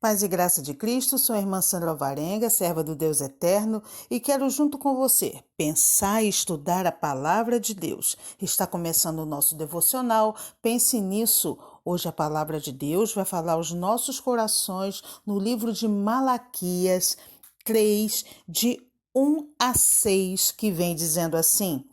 Paz e graça de Cristo, sou a irmã Sandra Alvarenga, serva do Deus Eterno, e quero junto com você pensar e estudar a Palavra de Deus. Está começando o nosso devocional, pense nisso. Hoje a Palavra de Deus vai falar aos nossos corações no livro de Malaquias 3, de 1 a 6, que vem dizendo assim: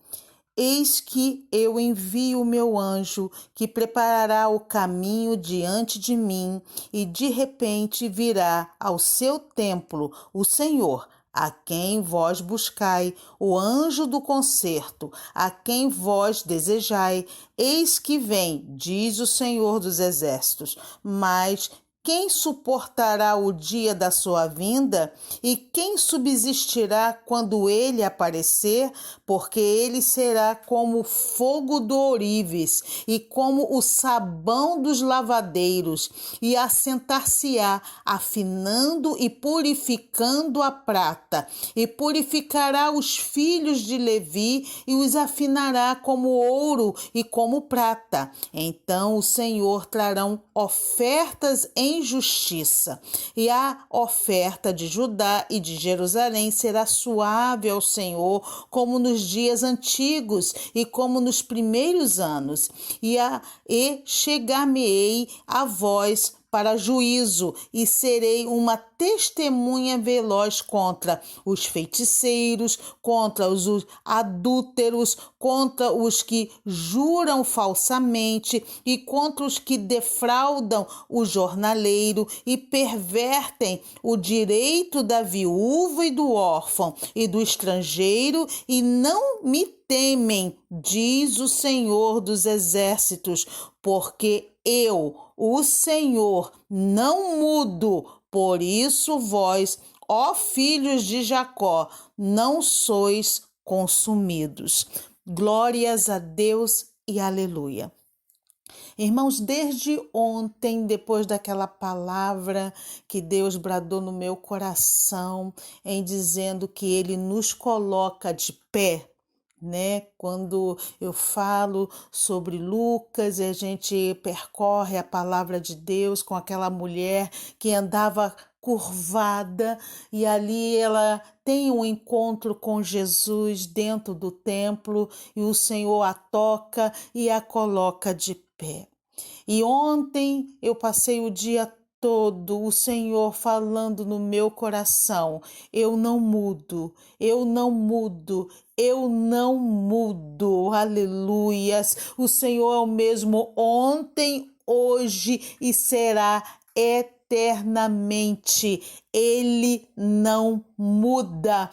Eis que eu envio o meu anjo, que preparará o caminho diante de mim, e de repente virá ao seu templo o Senhor, a quem vós buscai, o anjo do concerto, a quem vós desejai. Eis que vem, diz o Senhor dos Exércitos, mas quem suportará o dia da sua vinda? E quem subsistirá quando ele aparecer? Porque ele será como o fogo do ourives e como o sabão dos lavadeiros, e assentar-se-á, afinando e purificando a prata, e purificará os filhos de Levi e os afinará como ouro e como prata. Então o Senhor trará ofertas em justiça, e a oferta de Judá e de Jerusalém será suave ao Senhor, como nos dias antigos e como nos primeiros anos, e chegar-me-ei a vós para juízo, e serei uma testemunha veloz contra os feiticeiros, contra os adúlteros, contra os que juram falsamente e contra os que defraudam o jornaleiro e pervertem o direito da viúva e do órfão e do estrangeiro, e não me temem, diz o Senhor dos Exércitos, porque eu, o Senhor, não mudo. Por isso vós, ó filhos de Jacó, não sois consumidos. Glórias a Deus e aleluia. Irmãos, desde ontem, depois daquela palavra que Deus bradou no meu coração, em dizendo que Ele nos coloca de pé, quando eu falo sobre Lucas e a gente percorre a palavra de Deus com aquela mulher que andava curvada, e ali ela tem um encontro com Jesus dentro do templo, e o Senhor a toca e a coloca de pé. E ontem eu passei o dia todo o Senhor falando no meu coração: eu não mudo, eu não mudo, eu não mudo. Aleluias! O Senhor é o mesmo ontem, hoje e será eternamente. Ele não muda.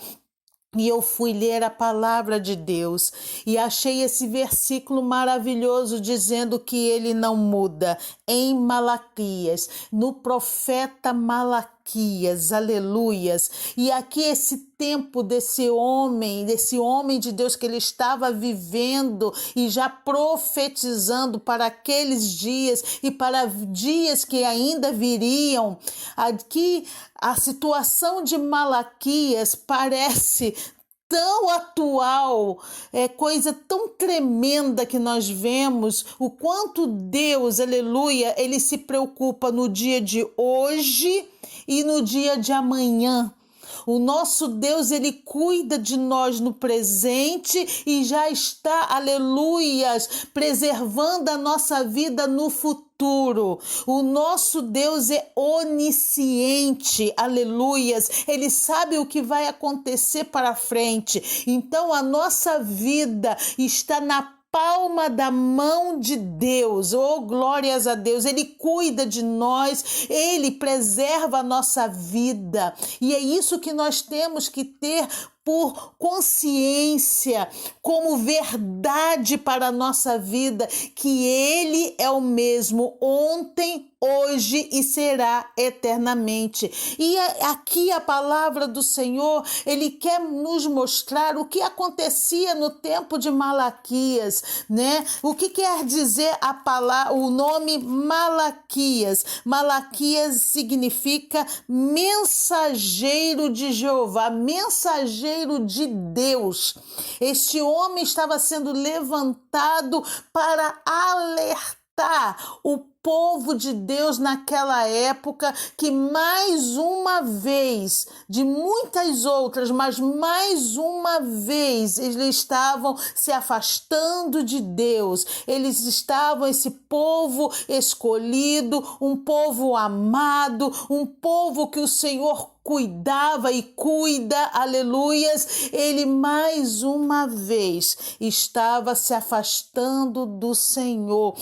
E eu fui ler a palavra de Deus e achei esse versículo maravilhoso dizendo que ele não muda, em Malaquias, no profeta Malaquias, aleluias. E aqui esse tempo desse homem de Deus que ele estava vivendo e já profetizando para aqueles dias e para dias que ainda viriam. Aqui a situação de Malaquias parece tão atual, é coisa tão tremenda que nós vemos, o quanto Deus, aleluia, ele se preocupa no dia de hoje e no dia de amanhã. O nosso Deus, ele cuida de nós no presente e já está, aleluias, preservando a nossa vida no futuro. O nosso Deus é onisciente, aleluias. Ele sabe o que vai acontecer para frente. Então a nossa vida está na palma da mão de Deus. Oh, glórias a Deus. Ele cuida de nós, ele preserva a nossa vida. E é isso que nós temos que ter por consciência, como verdade para a nossa vida, que ele é o mesmo ontem, hoje e será eternamente. E aqui a palavra do Senhor, ele quer nos mostrar o que acontecia no tempo de Malaquias, O que quer dizer a palavra, o nome Malaquias? Malaquias significa mensageiro de Jeová, mensageiro de Deus. Este homem estava sendo levantado para alertar o povo de Deus naquela época, que mais uma vez, de muitas outras, mas mais uma vez, eles estavam se afastando de Deus. Eles estavam, esse povo escolhido, um povo amado, um povo que o Senhor cuidava e cuida, aleluias. Ele mais uma vez estava se afastando do Senhor.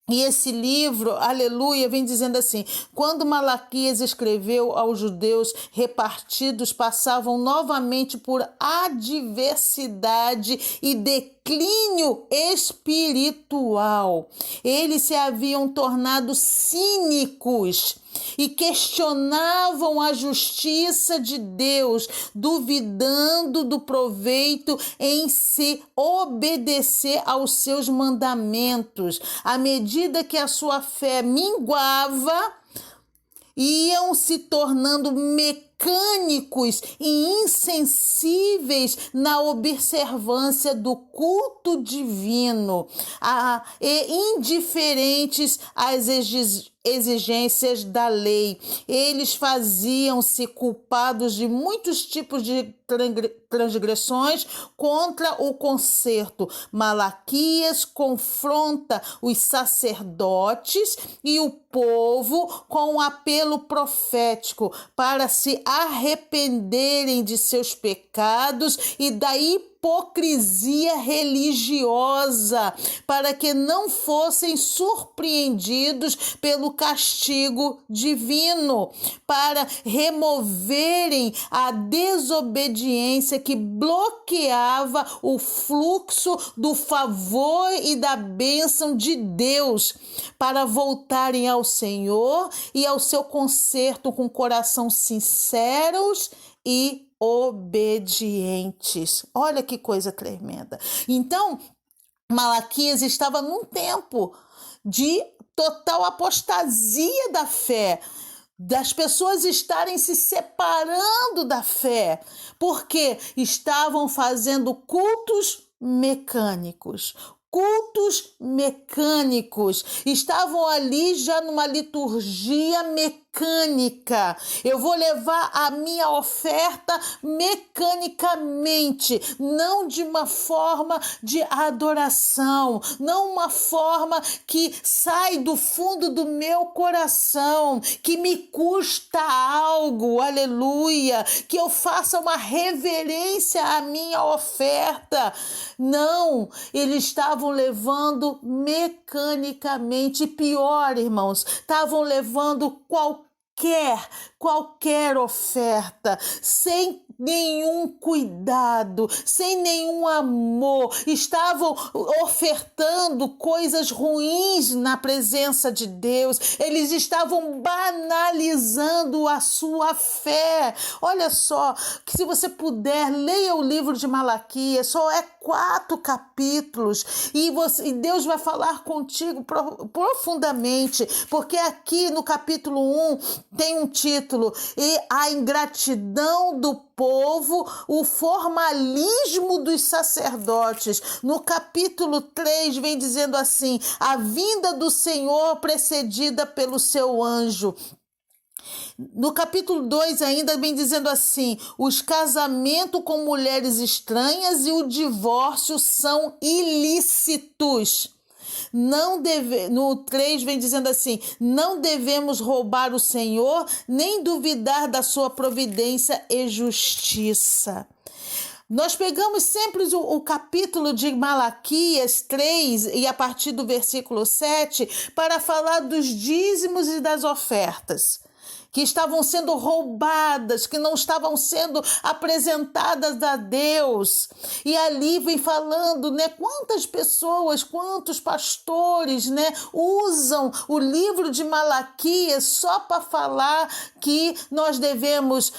E esse livro, aleluia, vem dizendo assim: quando Malaquias escreveu aos judeus repartidos, passavam novamente por adversidade e declínio espiritual. Eles se haviam tornado cínicos e questionavam a justiça de Deus, duvidando do proveito em se obedecer aos seus mandamentos. À medida que a sua fé minguava, iam se tornando mecânicos e insensíveis na observância do culto divino, e indiferentes às exigências da lei. Eles faziam-se culpados de muitos tipos de transgressões contra o concerto. Malaquias confronta os sacerdotes e o povo com um apelo profético para se arrependerem de seus pecados e da hipocrisia religiosa, para que não fossem surpreendidos pelo castigo divino, para removerem a desobediência que bloqueava o fluxo do favor e da bênção de Deus, para voltarem ao Senhor e ao seu concerto com coração sinceros e obedientes. Olha que coisa tremenda. Então, Malaquias estava num tempo de total apostasia da fé, das pessoas estarem se separando da fé, porque estavam fazendo cultos mecânicos, estavam ali já numa liturgia mecânica. Eu vou levar a minha oferta mecanicamente, não de uma forma de adoração, não uma forma que sai do fundo do meu coração, que me custa algo, aleluia, que eu faça uma reverência à minha oferta. Não, eles estavam levando mecanicamente, pior, irmãos, estavam levando qualquer oferta, sem nenhum cuidado, sem nenhum amor, estavam ofertando coisas ruins na presença de Deus, eles estavam banalizando a sua fé. Olha só, que se você puder, leia o livro de Malaquias, só é 4 capítulos, e Deus vai falar contigo profundamente, porque aqui no capítulo 1 tem um título: e a ingratidão do povo, o formalismo dos sacerdotes. No capítulo 3 vem dizendo assim: a vinda do Senhor precedida pelo seu anjo. No capítulo 2 ainda vem dizendo assim: os casamentos com mulheres estranhas e o divórcio são ilícitos. No 3 vem dizendo assim: não devemos roubar o Senhor, nem duvidar da sua providência e justiça. Nós pegamos sempre o capítulo de Malaquias 3 e a partir do versículo 7 para falar dos dízimos e das ofertas, que estavam sendo roubadas, que não estavam sendo apresentadas a Deus. E ali vem falando, né, quantas pessoas, quantos pastores, né, usam o livro de Malaquias só para falar que nós devemos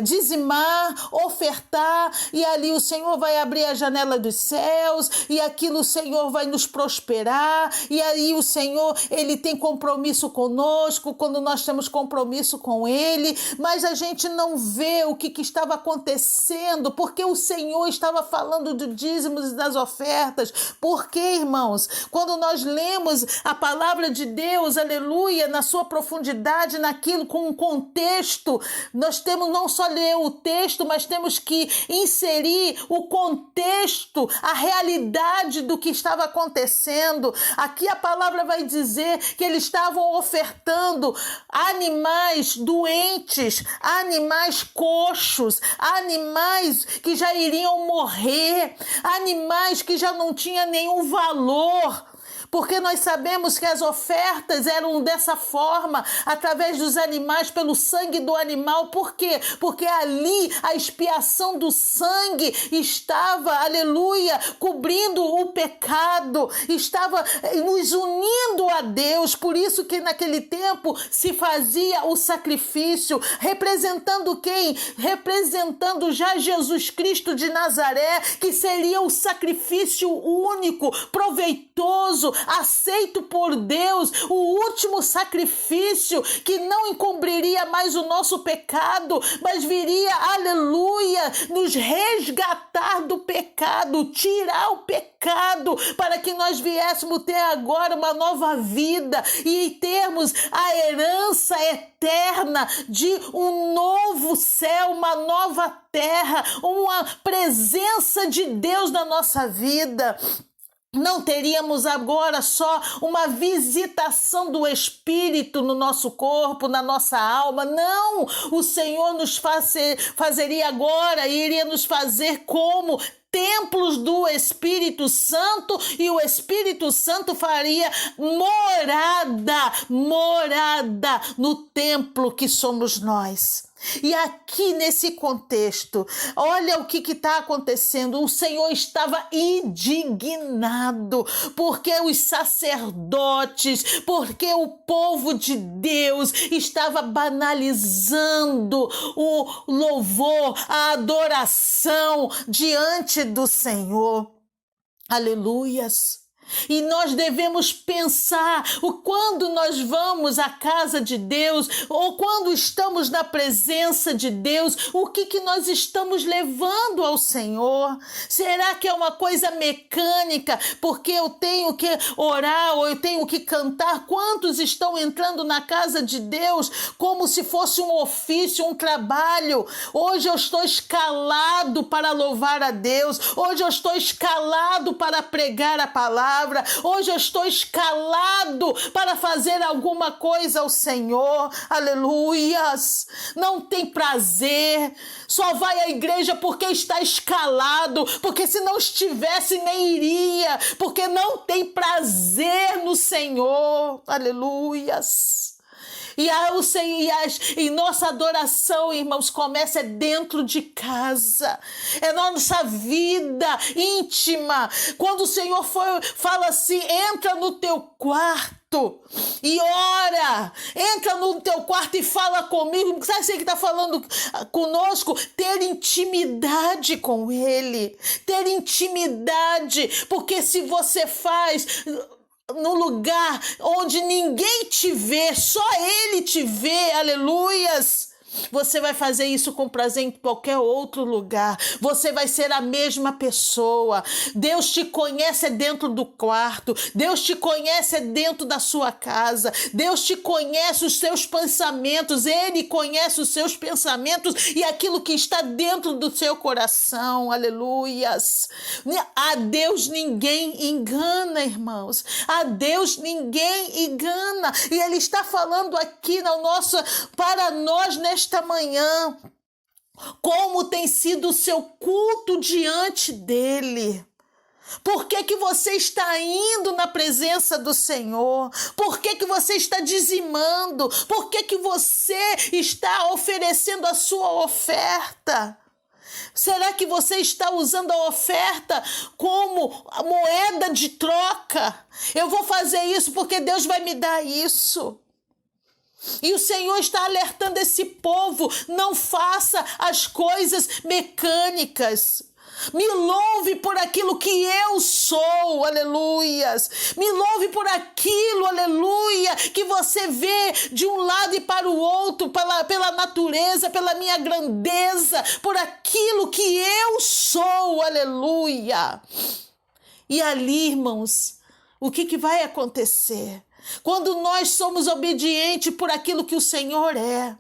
dizimar, ofertar, e ali o Senhor vai abrir a janela dos céus, e aquilo o Senhor vai nos prosperar, e aí o Senhor, ele tem compromisso conosco quando nós temos temos compromisso com Ele, mas a gente não vê o que estava acontecendo, porque o Senhor estava falando de dízimos e das ofertas. Porque, irmãos, quando nós lemos a palavra de Deus, aleluia, na sua profundidade, naquilo com um contexto, nós temos não só ler o texto, mas temos que inserir o contexto, a realidade do que estava acontecendo. Aqui a palavra vai dizer que eles estavam ofertando animais doentes, animais coxos, animais que já iriam morrer, animais que já não tinham nenhum valor. Porque nós sabemos que as ofertas eram dessa forma, através dos animais, pelo sangue do animal. Por quê? Porque ali a expiação do sangue estava, aleluia, cobrindo o pecado, estava nos unindo a Deus. Por isso que naquele tempo se fazia o sacrifício, representando quem? Representando já Jesus Cristo de Nazaré, que seria o sacrifício único, proveitoso, aceito por Deus, o último sacrifício que não encobriria mais o nosso pecado, mas viria, aleluia, nos resgatar do pecado, tirar o pecado, para que nós viéssemos ter agora uma nova vida e termos a herança eterna de um novo céu, uma nova terra, uma presença de Deus na nossa vida. Não teríamos agora só uma visitação do Espírito no nosso corpo, na nossa alma. Não! O Senhor nos fazeria agora, iria nos fazer como templos do Espírito Santo, e o Espírito Santo faria morada no templo que somos nós. E aqui nesse contexto, olha o que está acontecendo. O Senhor estava indignado, porque os sacerdotes, porque o povo de Deus estava banalizando o louvor, a adoração diante do Senhor. Aleluias! E nós devemos pensar quando nós vamos à casa de Deus ou quando estamos na presença de Deus, o que nós estamos levando ao Senhor? Será que é uma coisa mecânica, porque eu tenho que orar ou eu tenho que cantar? Quantos estão entrando na casa de Deus como se fosse um ofício, um trabalho? Hoje eu estou escalado para louvar a Deus, hoje eu estou escalado para pregar a palavra, hoje eu estou escalado para fazer alguma coisa ao Senhor. Aleluias! Não tem prazer, só vai à igreja porque está escalado, porque se não estivesse nem iria, porque não tem prazer no Senhor. Aleluias! E nossa adoração, irmãos, começa dentro de casa, é nossa vida íntima. Quando o Senhor fala assim, entra no teu quarto e ora, entra no teu quarto e fala comigo. Sabe assim que está falando conosco? Ter intimidade com Ele, ter intimidade, porque se você faz no lugar onde ninguém te vê, só Ele te vê, aleluias, você vai fazer isso com prazer em qualquer outro lugar. Você vai ser a mesma pessoa. Deus te conhece dentro do quarto. Deus te conhece dentro da sua casa. Deus te conhece os seus pensamentos. Ele conhece os seus pensamentos e aquilo que está dentro do seu coração. Aleluias. A Deus ninguém engana, irmãos. A Deus ninguém engana. E Ele está falando aqui para nós nesta manhã, como tem sido o seu culto diante dele. Por que você está indo na presença do Senhor? Por que você está dizimando? Por que você está oferecendo a sua oferta? Será que você está usando a oferta como moeda de troca? Eu vou fazer isso porque Deus vai me dar isso. E o Senhor está alertando esse povo, não faça as coisas mecânicas. Me louve por aquilo que eu sou, aleluias. Me louve por aquilo, aleluia, que você vê de um lado e para o outro, pela natureza, pela minha grandeza, por aquilo que eu sou, aleluia. E ali, irmãos, o que vai acontecer? Quando nós somos obedientes por aquilo que o Senhor é.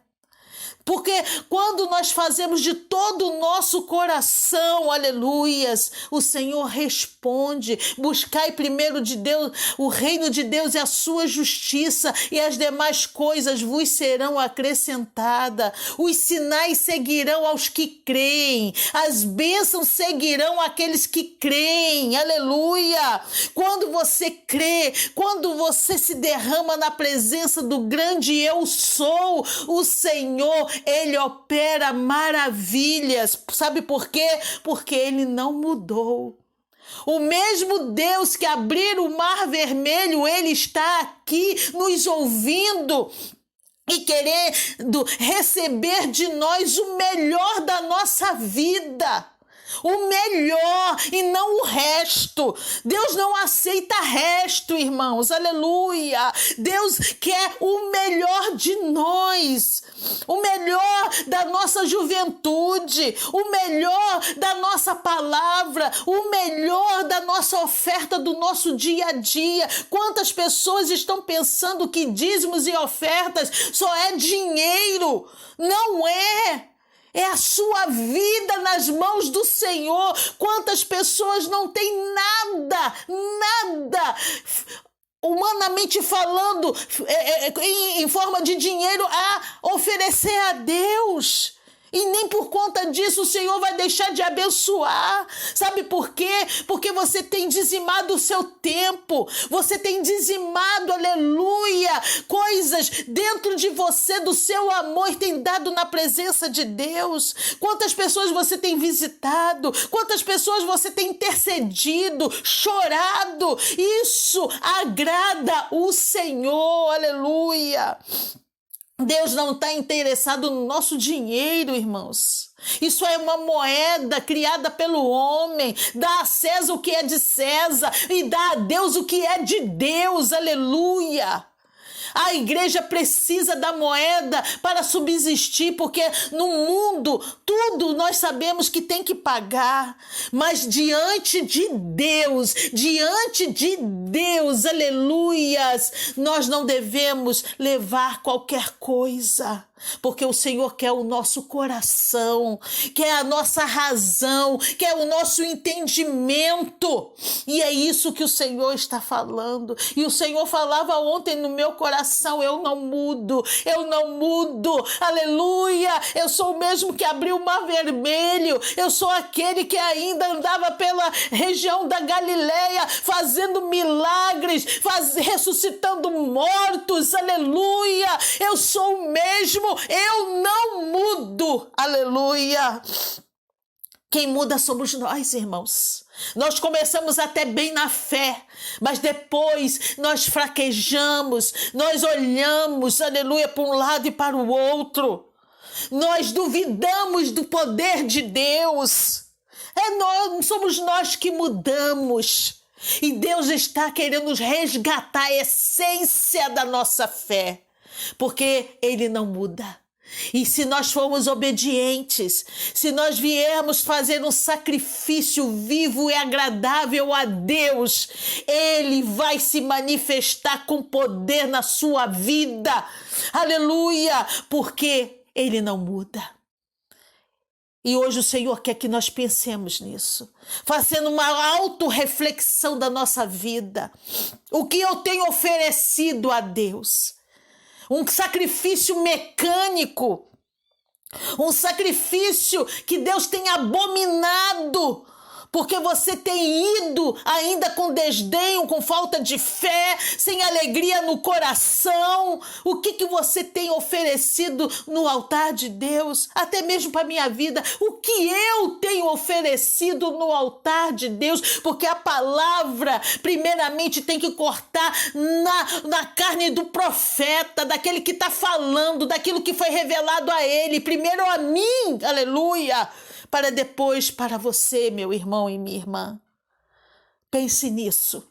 Porque quando nós fazemos de todo o nosso coração, aleluias, o Senhor responde. Buscai primeiro de Deus, o reino de Deus e a sua justiça, e as demais coisas vos serão acrescentadas. Os sinais seguirão aos que creem, as bênçãos seguirão aqueles que creem, aleluia. Quando você crê, quando você se derrama na presença do grande eu sou, o Senhor, Ele opera maravilhas. Sabe por quê? Porque Ele não mudou. O mesmo Deus que abriu o mar vermelho, Ele está aqui nos ouvindo e querendo receber de nós o melhor da nossa vida. O melhor e não o resto. Deus não aceita resto, irmãos, aleluia. Deus quer o melhor de nós, o melhor da nossa juventude, o melhor da nossa palavra, o melhor da nossa oferta do nosso dia a dia. Quantas pessoas estão pensando que dízimos e ofertas só é dinheiro? Não é. É a sua vida nas mãos do Senhor. Quantas pessoas não têm nada, humanamente falando, em forma de dinheiro a oferecer a Deus. E nem por conta disso o Senhor vai deixar de abençoar. Sabe por quê? Porque você tem dizimado o seu tempo. Você tem dizimado, aleluia, coisas dentro de você, do seu amor, tem dado na presença de Deus. Quantas pessoas você tem visitado? Quantas pessoas você tem intercedido, chorado? Isso agrada o Senhor, aleluia. Deus não está interessado no nosso dinheiro, irmãos. Isso é uma moeda criada pelo homem. Dá a César o que é de César e dá a Deus o que é de Deus, aleluia. A igreja precisa da moeda para subsistir, porque no mundo tudo nós sabemos que tem que pagar, mas diante de Deus, aleluias, nós não devemos levar qualquer coisa. Porque o Senhor quer o nosso coração, quer a nossa razão, quer o nosso entendimento. E é isso que o Senhor está falando. E o Senhor falava ontem no meu coração: eu não mudo, aleluia. Eu sou o mesmo que abriu o mar vermelho. Eu sou aquele que ainda andava pela região da Galileia, fazendo milagres, ressuscitando mortos, aleluia. Eu sou o mesmo. Eu não mudo, aleluia. Quem muda somos nós, irmãos. Nós começamos até bem na fé, mas depois nós fraquejamos, nós olhamos, aleluia, para um lado e para o outro. Nós duvidamos do poder de Deus. Somos nós que mudamos. E Deus está querendo resgatar a essência da nossa fé. Porque Ele não muda. E se nós formos obedientes, se nós viermos fazer um sacrifício vivo e agradável a Deus, Ele vai se manifestar com poder na sua vida. Aleluia! Porque Ele não muda. E hoje o Senhor quer que nós pensemos nisso, fazendo uma autorreflexão da nossa vida. O que eu tenho oferecido a Deus? Um sacrifício mecânico, um sacrifício que Deus tem abominado, porque você tem ido ainda com desdenho, com falta de fé, sem alegria no coração. O que você tem oferecido no altar de Deus? Até mesmo para a minha vida, o que eu tenho oferecido no altar de Deus? Porque a palavra, primeiramente, tem que cortar na carne do profeta, daquele que está falando, daquilo que foi revelado a ele, primeiro a mim, aleluia, para depois para você, meu irmão e minha irmã. Pense nisso.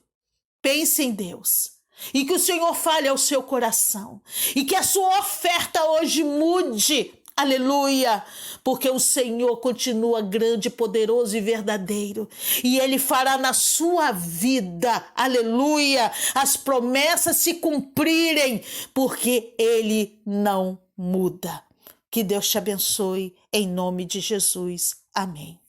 Pense em Deus. E que o Senhor fale ao seu coração. E que a sua oferta hoje mude. Aleluia! Porque o Senhor continua grande, poderoso e verdadeiro. E Ele fará na sua vida, aleluia, as promessas se cumprirem. Porque Ele não muda. Que Deus te abençoe, em nome de Jesus. Amém.